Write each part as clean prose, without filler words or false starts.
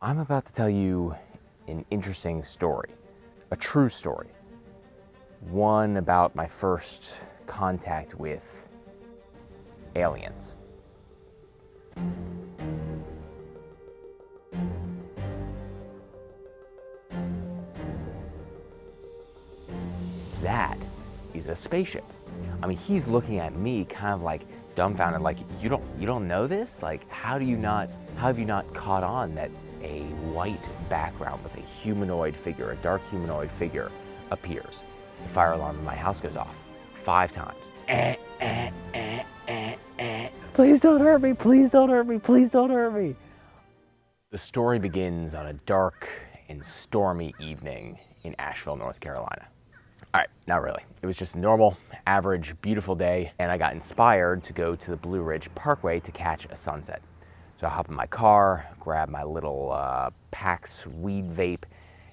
I'm about to tell you an interesting story, a true story, one about my first contact with aliens. That is a spaceship. I mean, he's looking at me kind of like dumbfounded, like, you don't know this? Like, how have you not caught on that a white background with a humanoid figure, a dark humanoid figure appears? The fire alarm in my house goes off 5 times. Please don't hurt me, please don't hurt me, please don't hurt me. The story begins on a dark and stormy evening in Asheville, North Carolina. All right, not really. It was just a normal, average, beautiful day, and I got inspired to go to the Blue Ridge Parkway to catch a sunset. So I hop in my car, grab my little Pax weed vape,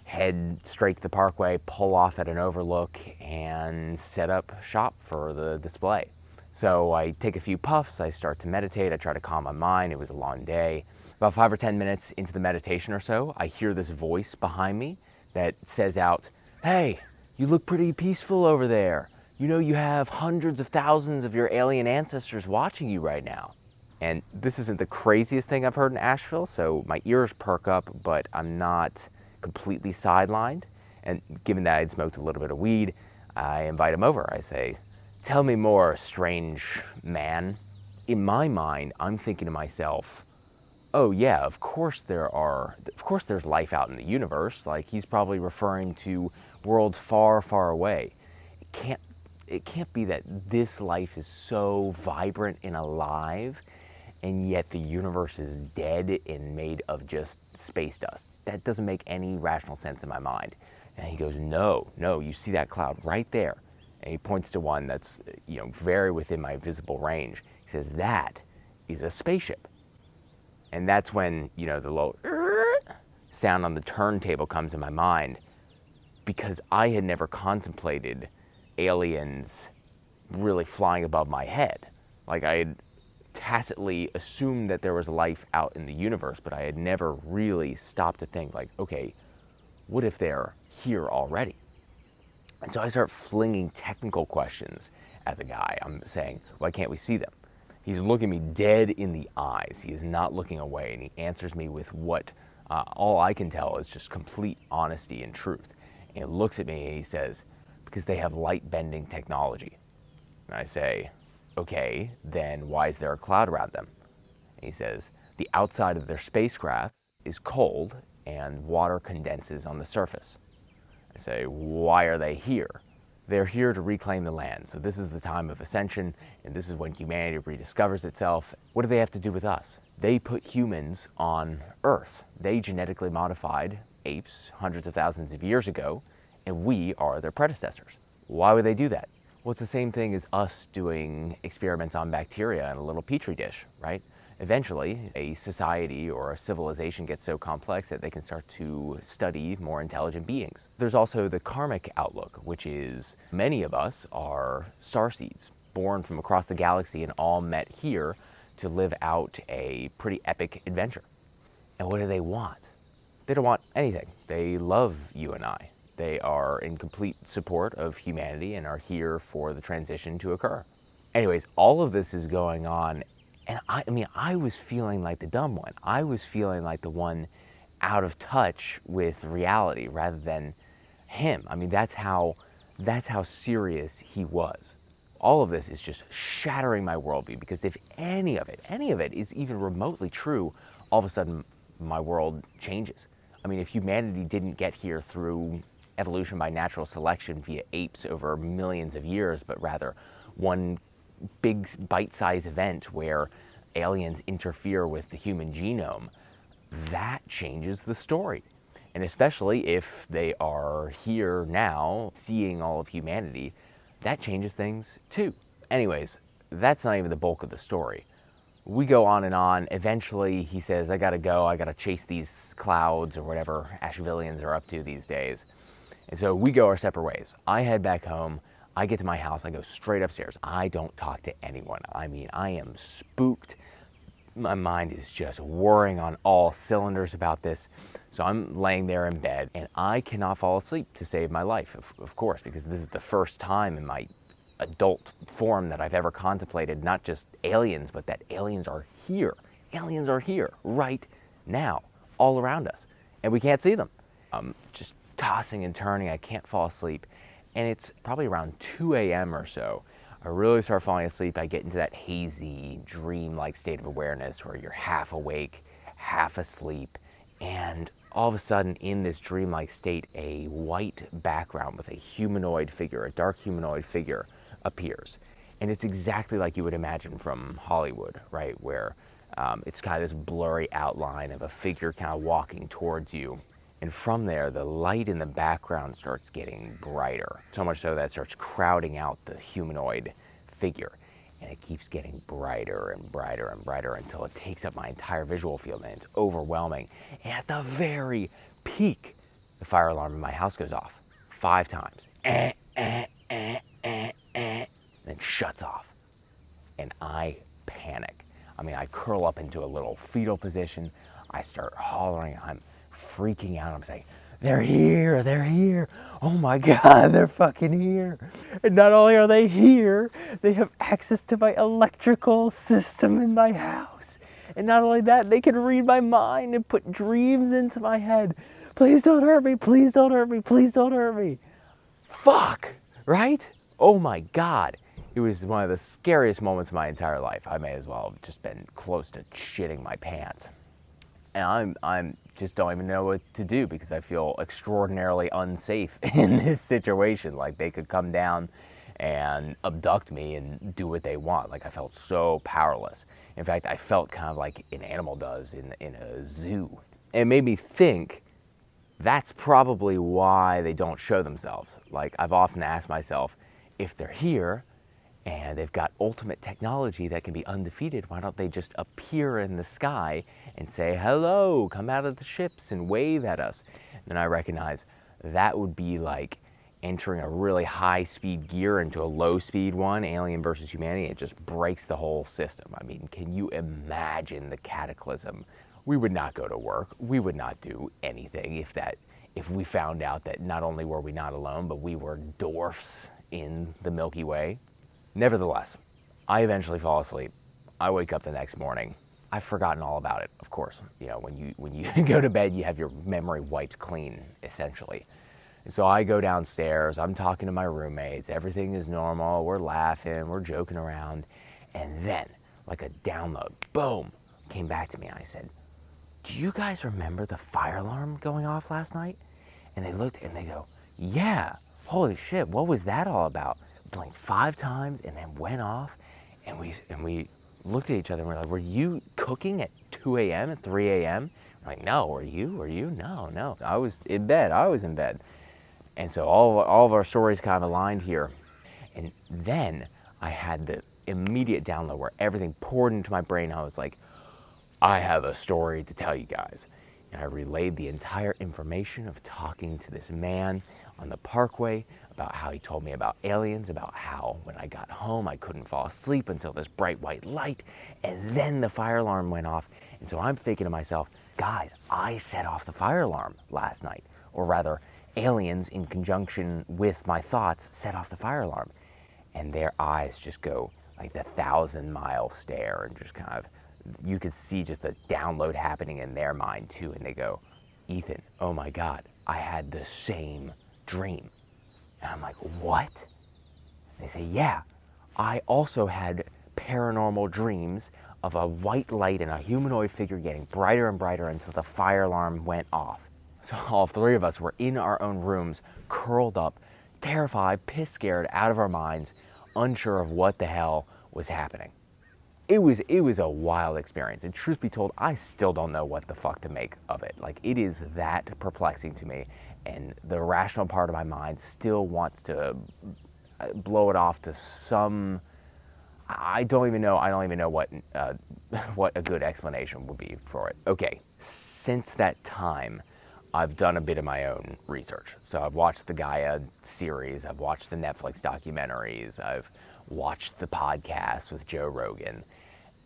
head straight to the parkway, pull off at an overlook, and set up shop for the display. So I take a few puffs, I start to meditate, I try to calm my mind. It was a long day. About 5 or 10 minutes into the meditation or so, I hear this voice behind me that says out, "Hey, you look pretty peaceful over there. You know you have hundreds of thousands of your alien ancestors watching you right now." And this isn't the craziest thing I've heard in Asheville, so my ears perk up, but I'm not completely sidelined. And given that I'd smoked a little bit of weed, I invite him over. I say, "Tell me more, strange man." In my mind, I'm thinking to myself, oh yeah, of course there's life out in the universe. Like, he's probably referring to worlds far, far away. It can't be that this life is so vibrant and alive, and yet the universe is dead and made of just space dust. That doesn't make any rational sense in my mind. And he goes, no, you see that cloud right there? And he points to one that's, very within my visible range. He says, that is a spaceship. And that's when, the little sound on the turntable comes in my mind, because I had never contemplated aliens really flying above my head. Like, I had tacitly assumed that there was life out in the universe, but I had never really stopped to think, like, okay, what if they're here already? And so I start flinging technical questions at the guy. I'm saying, why can't we see them? He's looking me dead in the eyes. He is not looking away, and he answers me with what all I can tell is just complete honesty and truth. And he looks at me and he says, because they have light bending technology. And I say, okay, then why is there a cloud around them? And he says, the outside of their spacecraft is cold and water condenses on the surface. I say, why are they here? They're here to reclaim the land. So this is the time of ascension, and this is when humanity rediscovers itself. What do they have to do with us? They put humans on Earth. They genetically modified apes hundreds of thousands of years ago, and we are their predecessors. Why would they do that? Well, it's the same thing as us doing experiments on bacteria in a little petri dish, right? Eventually, a society or a civilization gets so complex that they can start to study more intelligent beings. There's also the karmic outlook, which is many of us are starseeds, born from across the galaxy and all met here to live out a pretty epic adventure. And what do they want? They don't want anything. They love you and I. They are in complete support of humanity and are here for the transition to occur. Anyways, all of this is going on. And I was feeling like the dumb one. I was feeling like the one out of touch with reality rather than him. I mean, that's how serious he was. All of this is just shattering my worldview, because if any of it is even remotely true, all of a sudden my world changes. I mean, if humanity didn't get here through evolution by natural selection via apes over millions of years, but rather one big bite-sized event where aliens interfere with the human genome, that changes the story. And especially if they are here now, seeing all of humanity, that changes things too. Anyways, that's not even the bulk of the story. We go on and on. Eventually, he says, I gotta go, I gotta chase these clouds, or whatever Ashevilleans are up to these days. And so we go our separate ways. I head back home. I get to my house, I go straight upstairs. I don't talk to anyone. I mean, I am spooked. My mind is just whirring on all cylinders about this. So I'm laying there in bed and I cannot fall asleep to save my life, of course, because this is the first time in my adult form that I've ever contemplated not just aliens, but that aliens are here. Aliens are here right now, all around us, and we can't see them. I'm just tossing and turning. I can't fall asleep. And it's probably around 2 a.m. or so. I really start falling asleep. I get into that hazy, dream-like state of awareness where you're half awake, half asleep, and all of a sudden in this dreamlike state, a white background with a humanoid figure, a dark humanoid figure appears. And it's exactly like you would imagine from Hollywood, right? Where it's kind of this blurry outline of a figure kind of walking towards you. And from there, the light in the background starts getting brighter. So much so that it starts crowding out the humanoid figure. And it keeps getting brighter and brighter and brighter until it takes up my entire visual field and it's overwhelming. And at the very peak, the fire alarm in my house goes off 5 times. And then shuts off. And I panic. I mean, I curl up into a little fetal position. I start hollering. I'm freaking out. I'm saying, they're here, they're here. Oh my God, they're fucking here. And not only are they here, they have access to my electrical system in my house. And not only that, they can read my mind and put dreams into my head. Please don't hurt me, please don't hurt me, please don't hurt me. Fuck, right? Oh my God. It was one of the scariest moments of my entire life. I may as well have just been close to shitting my pants. And I'm just don't even know what to do because I feel extraordinarily unsafe in this situation. Like they could come down and abduct me and do what they want. Like I felt so powerless. In fact, I felt kind of like an animal does in a zoo. It made me think that's probably why they don't show themselves. Like I've often asked myself, if they're here and they've got ultimate technology that can be undefeated, why don't they just appear in the sky and say, hello, come out of the ships and wave at us? And then I recognize that would be like entering a really high speed gear into a low speed one, Alien versus Humanity. It just breaks the whole system. I mean, can you imagine the cataclysm? We would not go to work. We would not do anything if we found out that not only were we not alone, but we were dwarfs in the Milky Way. Nevertheless, I eventually fall asleep. I wake up the next morning. I've forgotten all about it, of course. You know, when you go to bed, you have your memory wiped clean, essentially. And so I go downstairs, I'm talking to my roommates, everything is normal, we're laughing, we're joking around, and then, like a download, boom, came back to me. I said, do you guys remember the fire alarm going off last night? And they looked and they go, yeah, holy shit, what was that all about? Blinked 5 times and then went off, and we looked at each other and we're like, were you cooking at 2 a.m. and 3 a.m.? We're like, no, were you? No. I was in bed. And so all of our stories kind of aligned here. And then I had the immediate download where everything poured into my brain. I was like, I have a story to tell you guys. And I relayed the entire information of talking to this man on the parkway about how he told me about aliens, about how when I got home I couldn't fall asleep until this bright white light, and then the fire alarm went off. And so I'm thinking to myself, guys, I set off the fire alarm last night, or rather, aliens in conjunction with my thoughts set off the fire alarm. And their eyes just go like the 1,000-mile stare, and just kind of, you could see just the download happening in their mind too. And they go, Ethan, oh my God, I had the same dream. And I'm like, what? They say, yeah, I also had paranormal dreams of a white light and a humanoid figure getting brighter and brighter until the fire alarm went off. So all 3 of us were in our own rooms, curled up, terrified, piss scared, out of our minds, unsure of what the hell was happening. It was a wild experience, and truth be told, I still don't know what the fuck to make of it. Like, it is that perplexing to me, and the rational part of my mind still wants to blow it off to some, I don't even know what what a good explanation would be for it. Okay, since that time, I've done a bit of my own research. So I've watched the Gaia series, I've watched the Netflix documentaries, I've watched the podcast with Joe Rogan.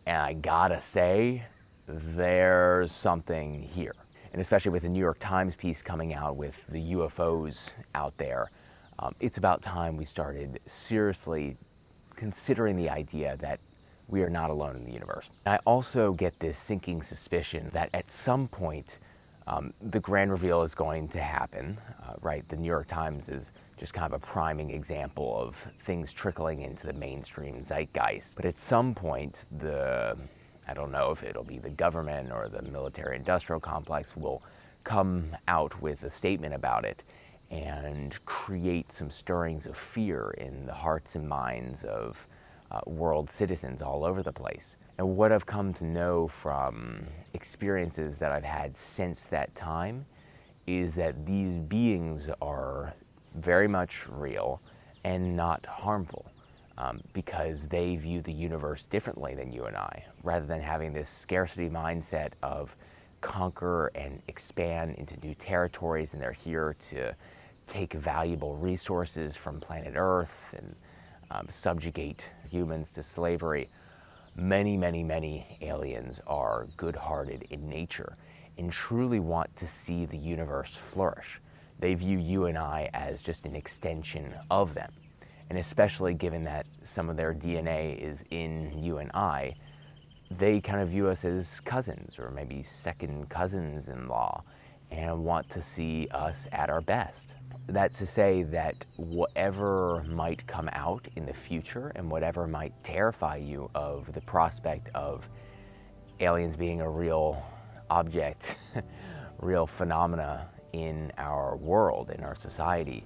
And I gotta say, there's something here. And especially with the New York Times piece coming out with the UFOs out there, it's about time we started seriously considering the idea that we are not alone in the universe. I also get this sinking suspicion that at some point the grand reveal is going to happen, right? The New York Times is just kind of a priming example of things trickling into the mainstream zeitgeist. But at some point, I don't know if it'll be the government or the military industrial complex will come out with a statement about it and create some stirrings of fear in the hearts and minds of world citizens all over the place. And what I've come to know from experiences that I've had since that time is that these beings are very much real and not harmful, because they view the universe differently than you and I. Rather than having this scarcity mindset of conquer and expand into new territories, and they're here to take valuable resources from planet Earth and subjugate humans to slavery. Many, many, many aliens are good-hearted in nature and truly want to see the universe flourish. They view you and I as just an extension of them. And especially given that some of their DNA is in you and I, they kind of view us as cousins or maybe second cousins-in-law and want to see us at our best. That to say that whatever might come out in the future and whatever might terrify you of the prospect of aliens being a real object, real phenomena in our world, in our society,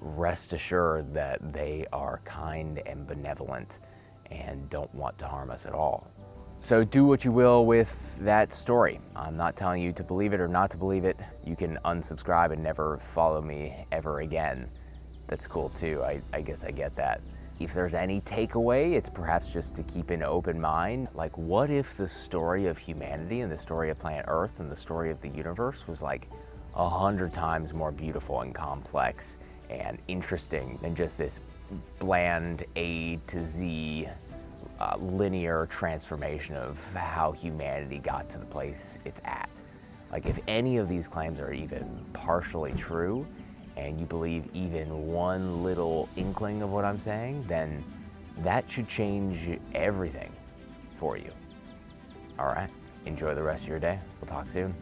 rest assured that they are kind and benevolent and don't want to harm us at all. So do what you will with that story. I'm not telling you to believe it or not to believe it. You can unsubscribe and never follow me ever again. That's cool too. I guess I get that. If there's any takeaway, it's perhaps just to keep an open mind. Like, what if the story of humanity and the story of planet Earth and the story of the universe was like 100 times more beautiful and complex and interesting than just this bland A to Z linear transformation of how humanity got to the place it's at. Like, if any of these claims are even partially true, and you believe even one little inkling of what I'm saying, then that should change everything for you. All right, enjoy the rest of your day. We'll talk soon.